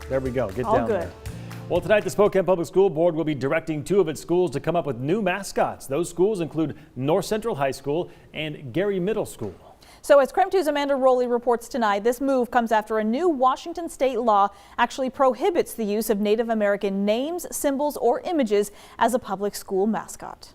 There we go. Get All down good. there. Well, tonight the Spokane Public School Board will be directing 2 of its schools to come up with new mascots. Those schools include North Central High School and Gary Middle School. So as KREM 2's Amanda Rowley reports tonight, this move comes after a new Washington state law actually prohibits the use of Native American names, symbols, or images as a public school mascot.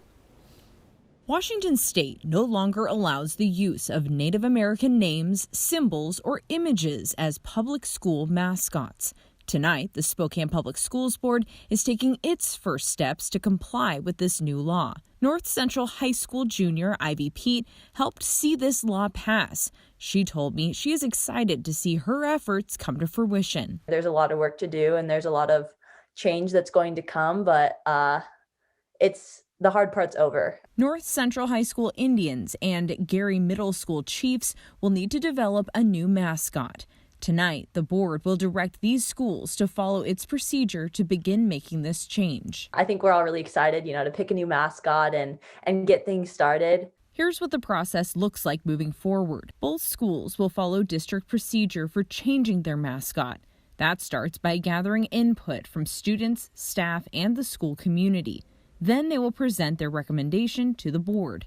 Washington state no longer allows the use of Native American names, symbols, or images as public school mascots. Tonight, the Spokane Public Schools Board is taking its first steps to comply with this new law. North Central High School junior Ivy Pete helped see this law pass. She told me she is excited to see her efforts come to fruition. There's a lot of work to do and there's a lot of change that's going to come, but the hard part's over. North Central High School Indians and Gary Middle School Chiefs will need to develop a new mascot. Tonight, the board will direct these schools to follow its procedure to begin making this change. I think we're all really excited, to pick a new mascot and get things started. Here's what the process looks like moving forward. Both schools will follow district procedure for changing their mascot. That starts by gathering input from students, staff, and the school community. Then they will present their recommendation to the board.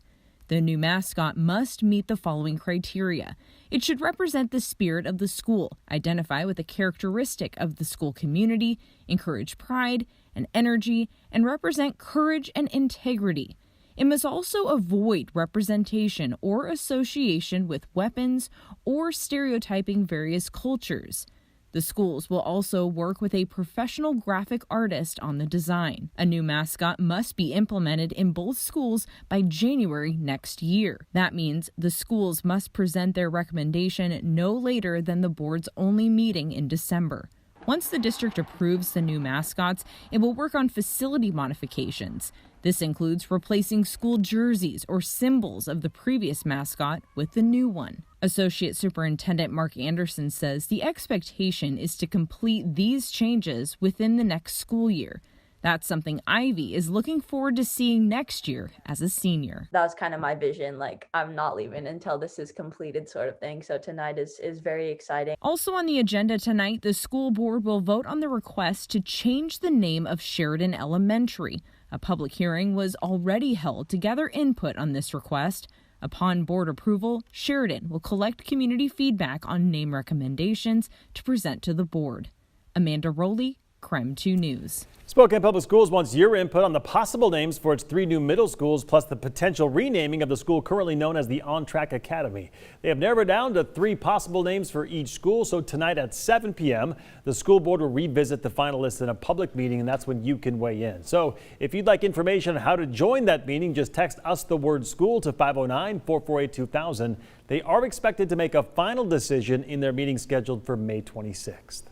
The new mascot must meet the following criteria. It should represent the spirit of the school, identify with a characteristic of the school community, encourage pride and energy, and represent courage and integrity. It must also avoid representation or association with weapons or stereotyping various cultures. The schools will also work with a professional graphic artist on the design. A new mascot must be implemented in both schools by January next year. That means the schools must present their recommendation no later than the board's only meeting in December. Once the district approves the new mascots, it will work on facility modifications. This includes replacing school jerseys or symbols of the previous mascot with the new one. Associate Superintendent Mark Anderson says the expectation is to complete these changes within the next school year. That's something Ivy is looking forward to seeing next year as a senior. That was kind of my vision, I'm not leaving until this is completed sort of thing. So tonight is very exciting. Also on the agenda tonight, the school board will vote on the request to change the name of Sheridan Elementary. A public hearing was already held to gather input on this request. Upon board approval, Sheridan will collect community feedback on name recommendations to present to the board. Amanda Rowley, KREM 2 News. Spokane Public Schools wants your input on the possible names for its 3 new middle schools, plus the potential renaming of the school currently known as the On Track Academy. They have narrowed down to 3 possible names for each school, so tonight at 7 p.m., the school board will revisit the final list in a public meeting, and that's when you can weigh in. So if you'd like information on how to join that meeting, just text us the word school to 509-448-2000. They are expected to make a final decision in their meeting scheduled for May 26th.